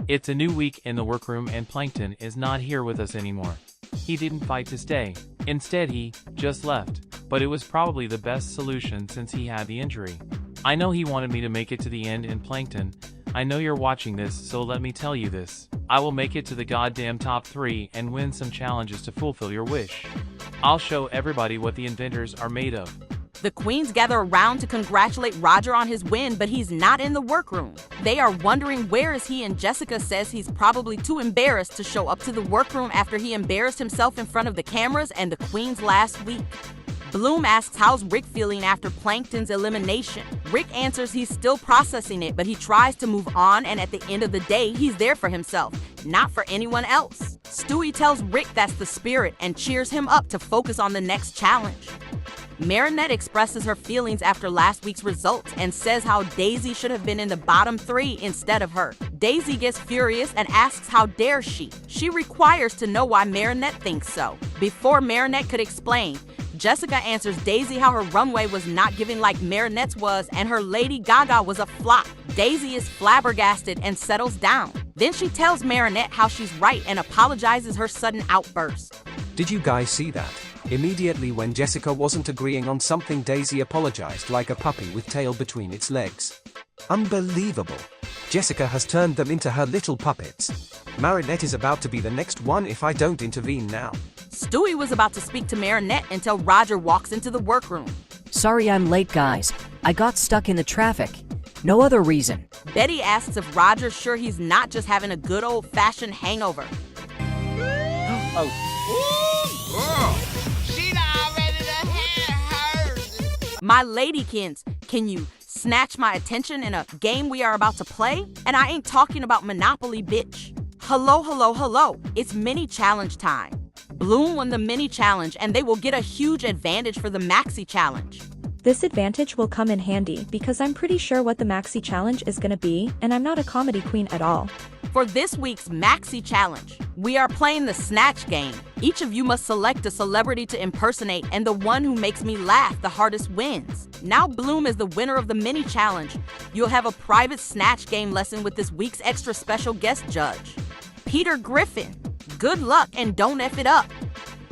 It's a new week in the workroom and Plankton is not here with us anymore. He didn't fight to stay. Instead he just left. But it was probably the best solution since he had the injury. I know he wanted me to make it to the end in Plankton. I know you're watching this, so let me tell you this. I will make it to the goddamn top 3 and win some challenges to fulfill your wish. I'll show everybody what the inventors are made of. The queens gather around to congratulate Roger on his win, but he's not in the workroom. They are wondering where is he, and Jessica says he's probably too embarrassed to show up to the workroom after he embarrassed himself in front of the cameras and the queens last week. Bloom asks how's Rick feeling after Plankton's elimination. Rick answers he's still processing it, but he tries to move on, and at the end of the day, he's there for himself, not for anyone else. Stewie tells Rick that's the spirit and cheers him up to focus on the next challenge. Marinette expresses her feelings after last week's results and says how Daisy should have been in the bottom 3 instead of her. Daisy gets furious and asks how dare she. She requires to know why Marinette thinks so. Before Marinette could explain, Jessica answers Daisy how her runway was not giving like Marinette's was and her Lady Gaga was a flop. Daisy is flabbergasted and settles down. Then she tells Marinette how she's right and apologizes her sudden outburst. Did you guys see that? Immediately when Jessica wasn't agreeing on something, Daisy apologized like a puppy with tail between its legs. Unbelievable. Jessica has turned them into her little puppets. Marinette is about to be the next one if I don't intervene now. Stewie was about to speak to Marinette until Roger walks into the workroom. Sorry I'm late, guys. I got stuck in the traffic. No other reason. Betty asks if Roger's sure he's not just having a good old-fashioned hangover. My ladykins, can you snatch my attention in a game we are about to play? And I ain't talking about Monopoly, bitch. Hello, it's mini challenge time. Bloom won the mini challenge and they will get a huge advantage for the maxi challenge. This advantage will come in handy because I'm pretty sure what the maxi challenge is gonna be, and I'm not a comedy queen at all. For this week's maxi challenge, we are playing the Snatch game. Each of you must select a celebrity to impersonate, and the one who makes me laugh the hardest wins. Now Bloom is the winner of the mini challenge. You'll have a private Snatch game lesson with this week's extra special guest judge, Peter Griffin. Good luck and don't F it up.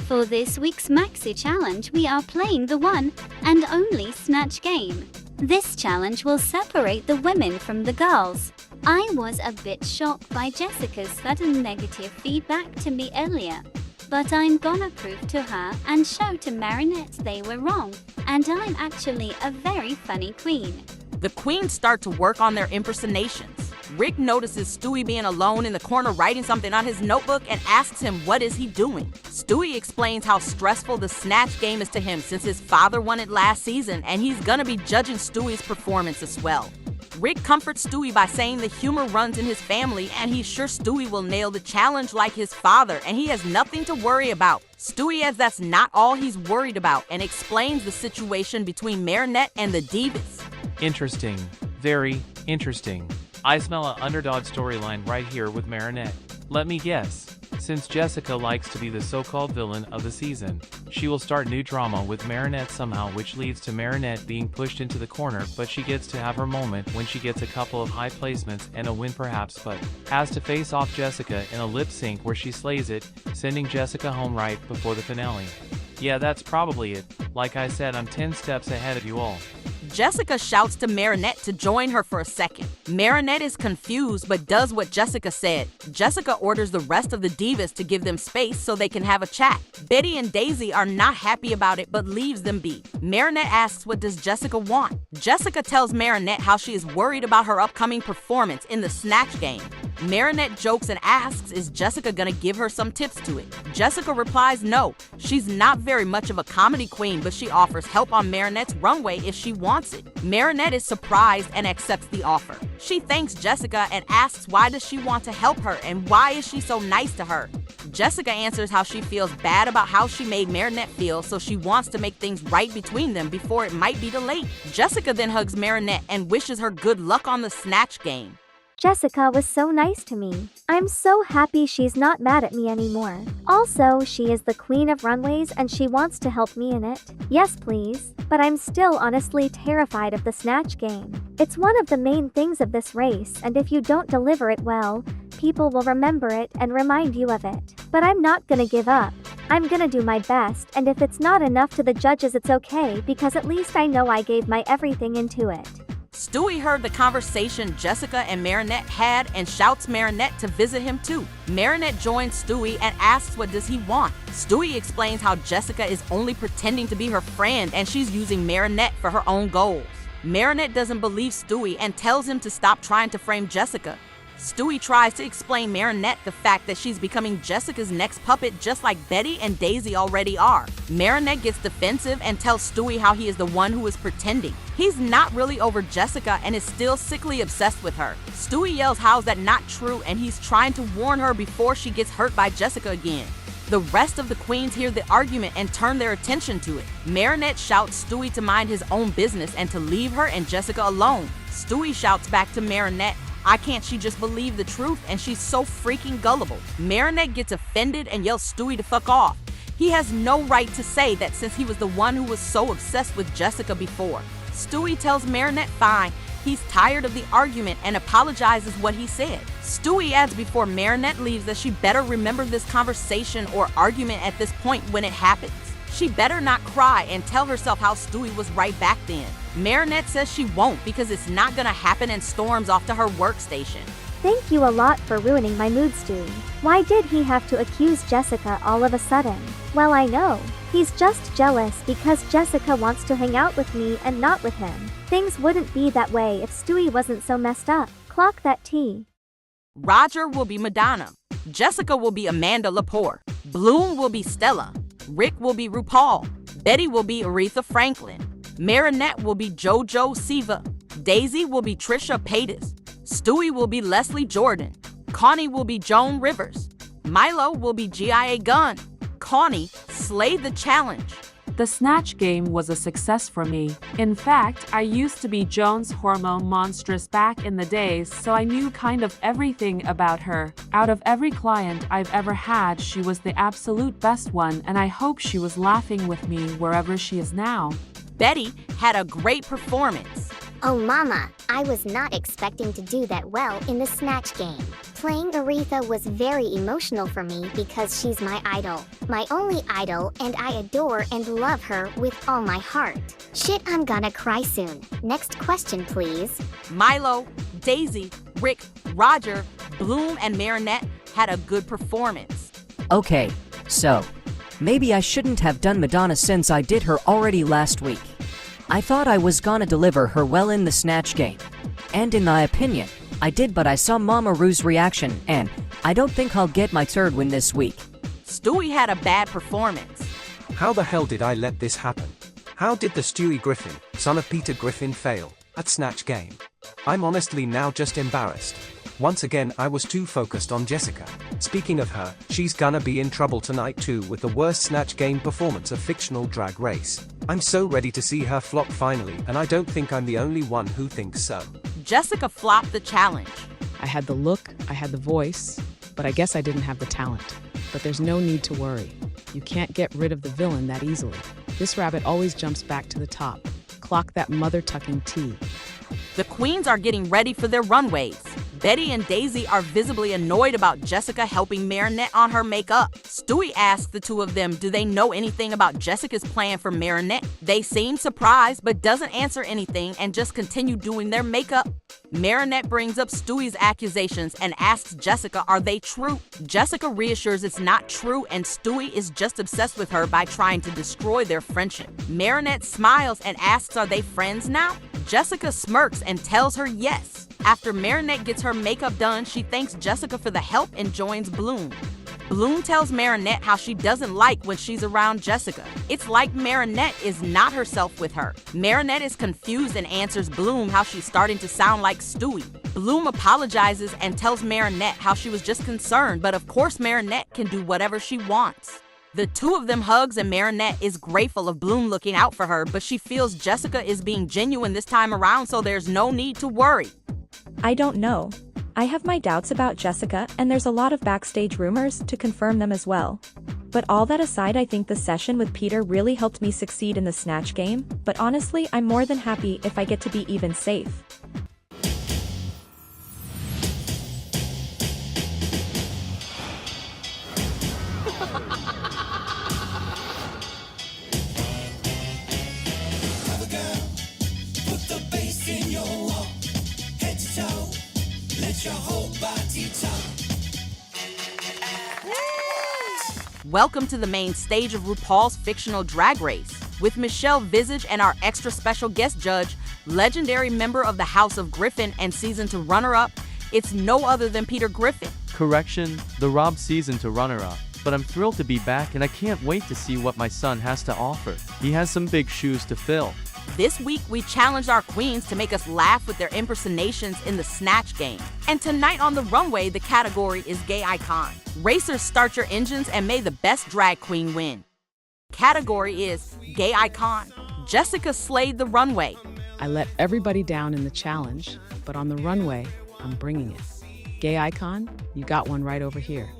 For this week's Maxi Challenge, we are playing the one and only Snatch game. This challenge will separate the women from the girls. I was a bit shocked by Jessica's sudden negative feedback to me earlier, but I'm gonna prove to her and show to Marinette they were wrong, and I'm actually a very funny queen. The queens start to work on their impersonations. Rick notices Stewie being alone in the corner writing something on his notebook and asks him what is he doing. Stewie explains how stressful the Snatch game is to him since his father won it last season and he's gonna be judging Stewie's performance as well. Rick comforts Stewie by saying the humor runs in his family and he's sure Stewie will nail the challenge like his father and he has nothing to worry about. Stewie adds that's not all he's worried about and explains the situation between Marinette and the Divas. Interesting. Very interesting. I smell an underdog storyline right here with Marinette. Let me guess. Since Jessica likes to be the so-called villain of the season, she will start new drama with Marinette somehow, which leads to Marinette being pushed into the corner, but she gets to have her moment when she gets a couple of high placements and a win perhaps, but has to face off Jessica in a lip sync where she slays it, sending Jessica home right before the finale. Yeah, that's probably it. Like I said, I'm 10 steps ahead of you all. Jessica shouts to Marinette to join her for a second. Marinette is confused but does what Jessica said. Jessica orders the rest of the divas to give them space so they can have a chat. Betty and Daisy are not happy about it but leaves them be. Marinette asks what does Jessica want. Jessica tells Marinette how she is worried about her upcoming performance in the Snatch game. Marinette jokes and asks is Jessica gonna give her some tips to it. Jessica replies no, she's not very much of a comedy queen but she offers help on Marinette's runway if she wants it. Marinette is surprised and accepts the offer. She thanks Jessica and asks why does she want to help her and why is she so nice to her. Jessica answers how she feels bad about how she made Marinette feel, so she wants to make things right between them before it might be too late. Jessica then hugs Marinette and wishes her good luck on the Snatch game. Jessica was so nice to me. I'm so happy she's not mad at me anymore. Also, she is the queen of runways and she wants to help me in it. Yes, please. But I'm still honestly terrified of the Snatch game. It's one of the main things of this race, and if you don't deliver it well, people will remember it and remind you of it. But I'm not gonna give up. I'm gonna do my best, and if it's not enough to the judges, it's okay because at least I know I gave my everything into it. Stewie heard the conversation Jessica and Marinette had and shouts Marinette to visit him too. Marinette joins Stewie and asks what does he want. Stewie explains how Jessica is only pretending to be her friend and she's using Marinette for her own goals. Marinette doesn't believe Stewie and tells him to stop trying to frame Jessica. Stewie tries to explain Marinette the fact that she's becoming Jessica's next puppet just like Betty and Daisy already are. Marinette gets defensive and tells Stewie how he is the one who is pretending. He's not really over Jessica and is still sickly obsessed with her. Stewie yells how's that not true and he's trying to warn her before she gets hurt by Jessica again. The rest of the queens hear the argument and turn their attention to it. Marinette shouts Stewie to mind his own business and to leave her and Jessica alone. Stewie shouts back to Marinette, "Why can't she just believe the truth and she's so freaking gullible?" Marinette gets offended and yells Stewie to fuck off. He has no right to say that since he was the one who was so obsessed with Jessica before. Stewie tells Marinette fine, he's tired of the argument and apologizes what he said. Stewie adds before Marinette leaves that she better remember this conversation or argument at this point when it happens. She better not cry and tell herself how Stewie was right back then. Marinette says she won't because it's not gonna happen and storms off to her workstation. Thank you a lot for ruining my mood, Stewie. Why did he have to accuse Jessica all of a sudden? Well, I know. He's just jealous because Jessica wants to hang out with me and not with him. Things wouldn't be that way if Stewie wasn't so messed up. Clock that T. Roger will be Madonna. Jessica will be Amanda Lepore. Bloom will be Stella. Rick will be RuPaul. Betty will be Aretha Franklin. Marinette will be JoJo Siva. Daisy will be Trisha Paytas. Stewie will be Leslie Jordan. Connie will be Joan Rivers. Milo will be G.I.A. Gunn. Connie slayed the challenge. The Snatch game was a success for me. In fact, I used to be Joan's hormone monstrous back in the days, so I knew kind of everything about her. Out of every client I've ever had, she was the absolute best one, and I hope she was laughing with me wherever she is now. Betty had a great performance. Oh mama, I was not expecting to do that well in the Snatch game. Playing Aretha was very emotional for me because she's my idol. My only idol, and I adore and love her with all my heart. Shit, I'm gonna cry soon. Next question, please. Milo, Daisy, Rick, Roger, Bloom, and Marinette had a good performance. Okay, so maybe I shouldn't have done Madonna since I did her already last week. I thought I was gonna deliver her well in the Snatch game. And in my opinion, I did, but I saw Mama Rue's reaction, and I don't think I'll get my third win this week. Stewie had a bad performance. How the hell did I let this happen? How did the Stewie Griffin, son of Peter Griffin, fail at Snatch game? I'm honestly now just embarrassed. Once again, I was too focused on Jessica. Speaking of her, she's gonna be in trouble tonight too with the worst Snatch game performance of Fictional Drag Race. I'm so ready to see her flop finally, and I don't think I'm the only one who thinks so. Jessica flopped the challenge. I had the look, I had the voice, but I guess I didn't have the talent. But there's no need to worry. You can't get rid of the villain that easily. This rabbit always jumps back to the top. Clock that mother-tucking T. The queens are getting ready for their runways. Betty and Daisy are visibly annoyed about Jessica helping Marinette on her makeup. Stewie asks the two of them, do they know anything about Jessica's plan for Marinette? They seem surprised, but doesn't answer anything and just continue doing their makeup. Marinette brings up Stewie's accusations and asks Jessica, are they true? Jessica reassures it's not true and Stewie is just obsessed with her by trying to destroy their friendship. Marinette smiles and asks, are they friends now? Jessica smirks and tells her yes. After Marinette gets her makeup done, she thanks Jessica for the help and joins Bloom. Bloom tells Marinette how she doesn't like when she's around Jessica. It's like Marinette is not herself with her. Marinette is confused and answers Bloom how she's starting to sound like Stewie. Bloom apologizes and tells Marinette how she was just concerned, but of course Marinette can do whatever she wants. The two of them hugs and Marinette is grateful of Bloom looking out for her, but she feels Jessica is being genuine this time around, so there's no need to worry. I don't know. I have my doubts about Jessica, and there's a lot of backstage rumors to confirm them as well. But all that aside, I think the session with Peter really helped me succeed in the Snatch game, but honestly, I'm more than happy if I get to be even safe. Welcome to the main stage of RuPaul's Fictional Drag Race. With Michelle Visage and our extra special guest judge, legendary member of the House of Griffin and season 2 runner-up, it's no other than Peter Griffin. Correction, the Rob season 2 runner-up. But I'm thrilled to be back and I can't wait to see what my son has to offer. He has some big shoes to fill. This week, we challenged our queens to make us laugh with their impersonations in the Snatch game. And tonight on the runway, the category is Gay Icon. Racers, start your engines and may the best drag queen win. Category is Gay Icon. Jessica slayed the runway. I let everybody down in the challenge, but on the runway, I'm bringing it. Gay icon, you got one right over here.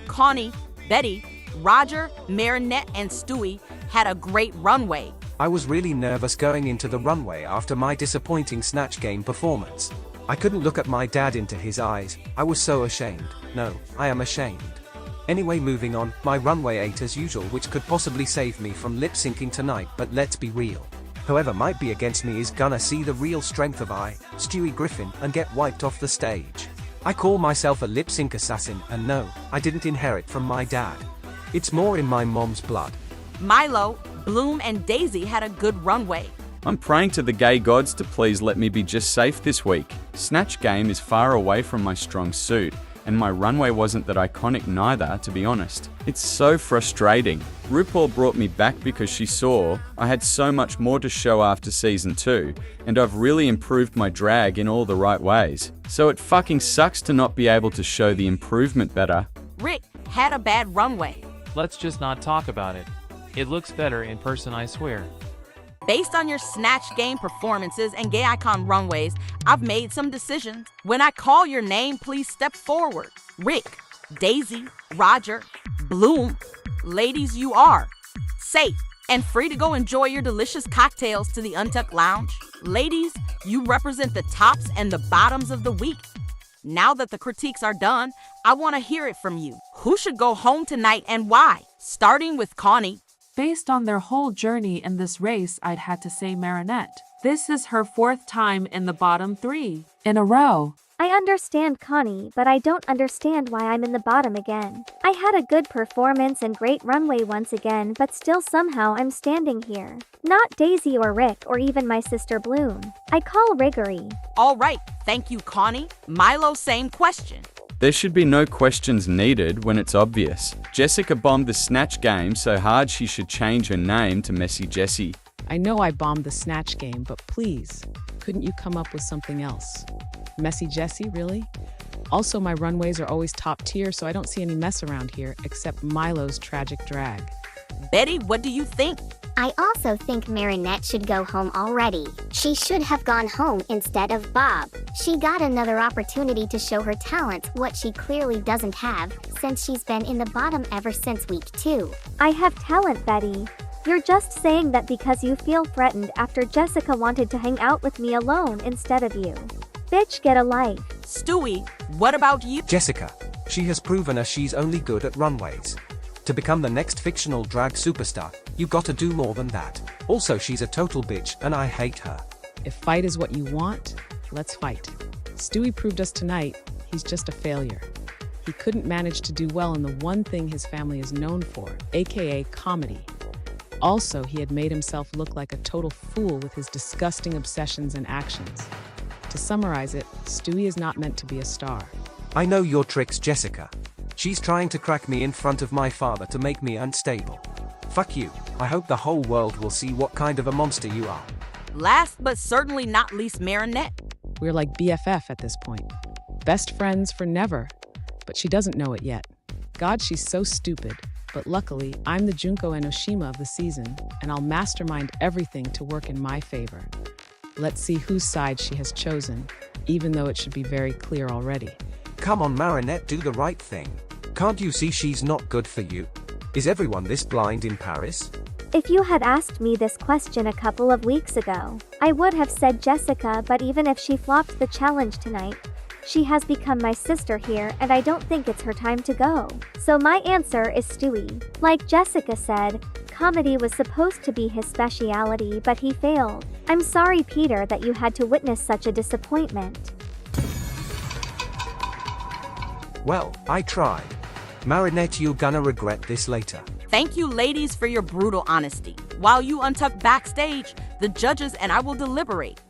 Connie, Betty, Roger, Marinette, and Stewie had a great runway. I was really nervous going into the runway after my disappointing Snatch game performance. I couldn't look at my dad into his eyes. I was so ashamed. No, I am ashamed. Anyway, moving on, my runway ate as usual, which could possibly save me from lip syncing tonight, but let's be real. Whoever might be against me is gonna see the real strength of Stewie Griffin, and get wiped off the stage. I call myself a lip sync assassin, and no, I didn't inherit from my dad. It's more in my mom's blood. Milo, Bloom, and Daisy had a good runway. I'm praying to the gay gods to please let me be just safe this week. Snatch game is far away from my strong suit, and my runway wasn't that iconic neither, to be honest. It's so frustrating. RuPaul brought me back because she saw I had so much more to show after season 2, and I've really improved my drag in all the right ways. So it fucking sucks to not be able to show the improvement better. Rick had a bad runway. Let's just not talk about it. It looks better in person, I swear. Based on your Snatch game performances and Gay Icon runways, I've made some decisions. When I call your name, please step forward. Rick, Daisy, Roger, Bloom. Ladies, you are safe and free to go enjoy your delicious cocktails to the Untucked Lounge. Ladies, you represent the tops and the bottoms of the week. Now that the critiques are done, I want to hear it from you. Who should go home tonight and why? Starting with Connie. Based on their whole journey in this race, I'd had to say Marinette. This is her 4th time in the bottom 3 in a row. I understand Connie, but I don't understand why I'm in the bottom again. I had a good performance and great runway once again, but still somehow I'm standing here. Not Daisy or Rick or even my sister Bloom. I call Riggery. All right, thank you, Connie. Milo, same question. There should be no questions needed when it's obvious. Jessica bombed the Snatch game so hard she should change her name to Messy Jessie. I know I bombed the Snatch game, but please, couldn't you come up with something else? Messy Jessie, really? Also, my runways are always top tier, so I don't see any mess around here except Milo's tragic drag. Betty, what do you think? I also think Marinette should go home already. She should have gone home instead of Bob. She got another opportunity to show her talents, what she clearly doesn't have, since she's been in the bottom ever since week 2. I have talent, Betty. You're just saying that because you feel threatened after Jessica wanted to hang out with me alone instead of you. Bitch, get a life. Stewie, what about you? Jessica. She has proven us she's only good at runways. To become the next fictional drag superstar, you gotta do more than that. Also, she's a total bitch and I hate her. If fight is what you want, let's fight. Stewie proved us tonight he's just a failure. He couldn't manage to do well in the one thing his family is known for, aka comedy. Also, he had made himself look like a total fool with his disgusting obsessions and actions. To summarize it, Stewie is not meant to be a star. I know your tricks, Jessica. She's trying to crack me in front of my father to make me unstable. Fuck you. I hope the whole world will see what kind of a monster you are. Last but certainly not least, Marinette. We're like BFF at this point. Best friends for never. But she doesn't know it yet. God, she's so stupid. But luckily, I'm the Junko Enoshima of the season, and I'll mastermind everything to work in my favor. Let's see whose side she has chosen, even though it should be very clear already. Come on, Marinette, do the right thing. Can't you see she's not good for you? Is everyone this blind in Paris? If you had asked me this question a couple of weeks ago, I would have said Jessica, but even if she flopped the challenge tonight, she has become my sister here and I don't think it's her time to go. So my answer is Stewie. Like Jessica said, comedy was supposed to be his speciality, but he failed. I'm sorry, Peter, that you had to witness such a disappointment. Well, I tried. Marinette, you're gonna regret this later. Thank you, ladies, for your brutal honesty. While you untuck backstage, the judges and I will deliberate.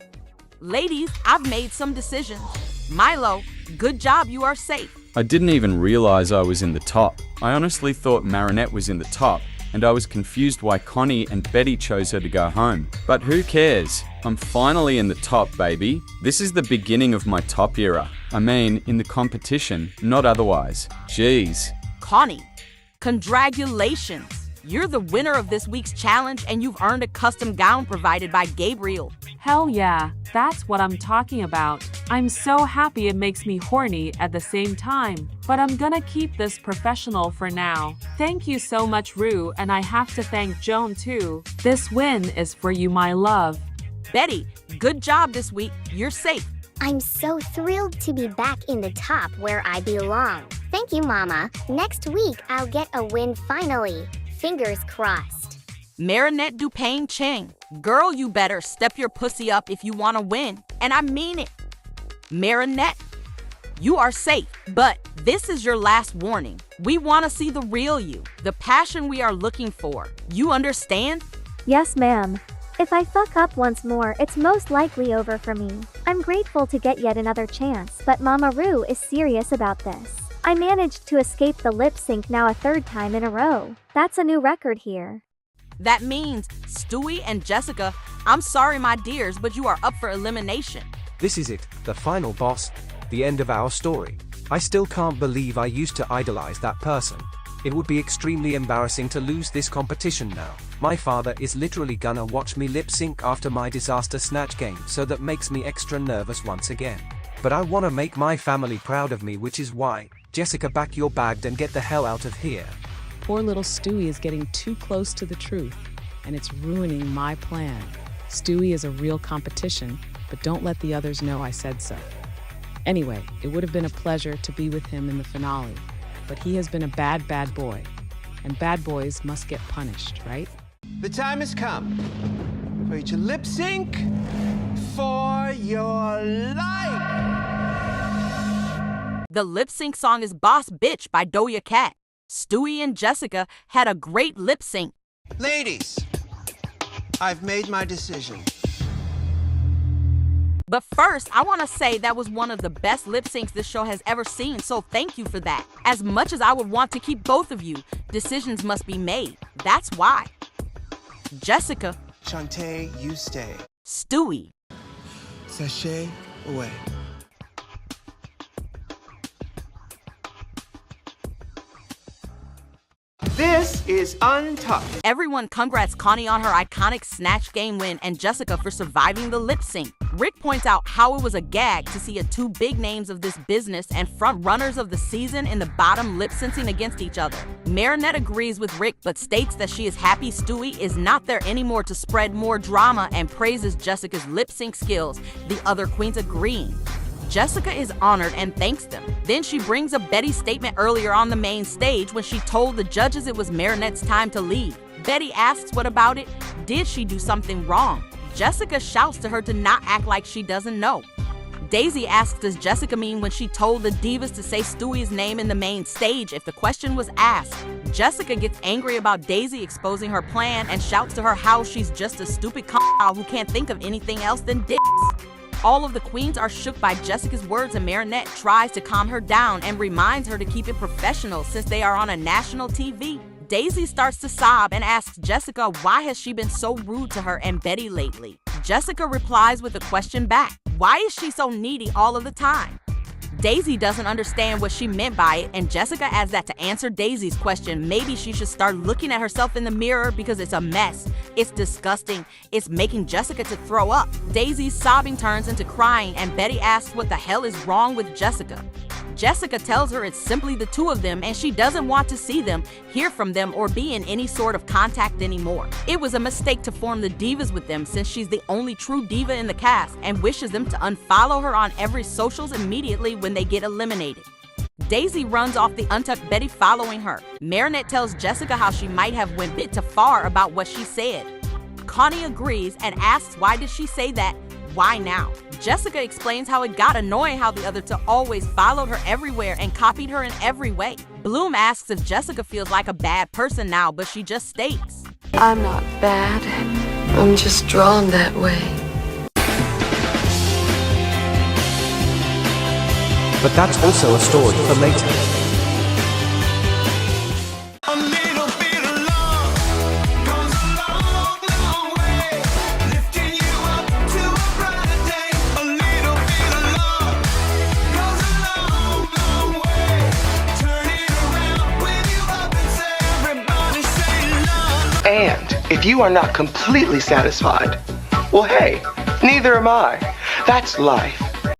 Ladies, I've made some decisions. Milo, good job, you are safe. I didn't even realize I was in the top. I honestly thought Marinette was in the top, and I was confused why Connie and Betty chose her to go home. But who cares? I'm finally in the top, baby. This is the beginning of my top era. I mean, in the competition, not otherwise. Jeez. Connie, congratulations. You're the winner of this week's challenge and you've earned a custom gown provided by Gabriel. Hell yeah, that's what I'm talking about. I'm so happy it makes me horny at the same time. But I'm gonna keep this professional for now. Thank you so much, Rue, and I have to thank Joan too. This win is for you, my love. Betty, good job this week. You're safe. I'm so thrilled to be back in the top where I belong. Thank you, Mama. Next week, I'll get a win finally. Fingers crossed. Marinette Dupain Cheng. Girl, you better step your pussy up if you want to win. And I mean it. Marinette, you are safe, but this is your last warning. We want to see the real you, the passion we are looking for. You understand? Yes, ma'am. If I fuck up once more, it's most likely over for me. I'm grateful to get yet another chance, but Mama Rue is serious about this. I managed to escape the lip sync now a third time in a row. That's a new record here. That means, Stewie and Jessica, I'm sorry, my dears, but you are up for elimination. This is it, the final boss, the end of our story. I still can't believe I used to idolize that person. It would be extremely embarrassing to lose this competition now. My father is literally gonna watch me lip sync after my disaster Snatch game, so that makes me extra nervous once again. But I wanna make my family proud of me, which is why, Jessica, back your bagged and get the hell out of here. Poor little Stewie is getting too close to the truth, and it's ruining my plan. Stewie is a real competition, but don't let the others know I said so. Anyway, it would have been a pleasure to be with him in the finale, but he has been a bad boy, and bad boys must get punished, right? The time has come for you to lip sync for your life. The lip sync song is Boss Bitch by Doja Cat. Stewie and Jessica had a great lip sync. Ladies, I've made my decision. But first, I want to say that was one of the best lip syncs this show has ever seen, so thank you for that. As much as I would want to keep both of you, decisions must be made. That's why. Jessica. Shantae, you stay. Stewie. Sashay away. This is Untucked. Everyone congrats Connie on her iconic Snatch game win and Jessica for surviving the lip sync. Rick points out how it was a gag to see two big names of this business and front runners of the season in the bottom lip syncing against each other. Marinette agrees with Rick but states that she is happy Stewie is not there anymore to spread more drama and praises Jessica's lip sync skills, the other queens agreeing. Jessica is honored and thanks them. Then she brings up Betty's statement earlier on the main stage when she told the judges it was Marinette's time to leave. Betty asks what about it? Did she do something wrong? Jessica shouts to her to not act like she doesn't know. Daisy asks does Jessica mean when she told the divas to say Stewie's name in the main stage if the question was asked. Jessica gets angry about Daisy exposing her plan and shouts to her how she's just a stupid who can't think of anything else than dicks. All of the queens are shook by Jessica's words and Marinette tries to calm her down and reminds her to keep it professional since they are on a national TV. Daisy starts to sob and asks Jessica why has she been so rude to her and Betty lately. Jessica replies with a question back. Why is she so needy all of the time? Daisy doesn't understand what she meant by it, and Jessica adds that to answer Daisy's question, maybe she should start looking at herself in the mirror because it's a mess. It's disgusting. It's making Jessica to throw up. Daisy's sobbing turns into crying, and Betty asks what the hell is wrong with Jessica. Jessica tells her it's simply the two of them and she doesn't want to see them, hear from them, or be in any sort of contact anymore. It was a mistake to form the divas with them since she's the only true diva in the cast and wishes them to unfollow her on every socials immediately when they get eliminated. Daisy runs off the Untucked Betty following her. Marinette tells Jessica how she might have went a bit too far about what she said. Connie agrees and asks why did she say that. why now? Jessica explains how it got annoying how the other two always followed her everywhere and copied her in every way. Bloom asks if Jessica feels like a bad person now, but she just states, I'm not bad. I'm just drawn that way. But that's also a story for later. And if you are not completely satisfied, well, hey, neither am I. That's life.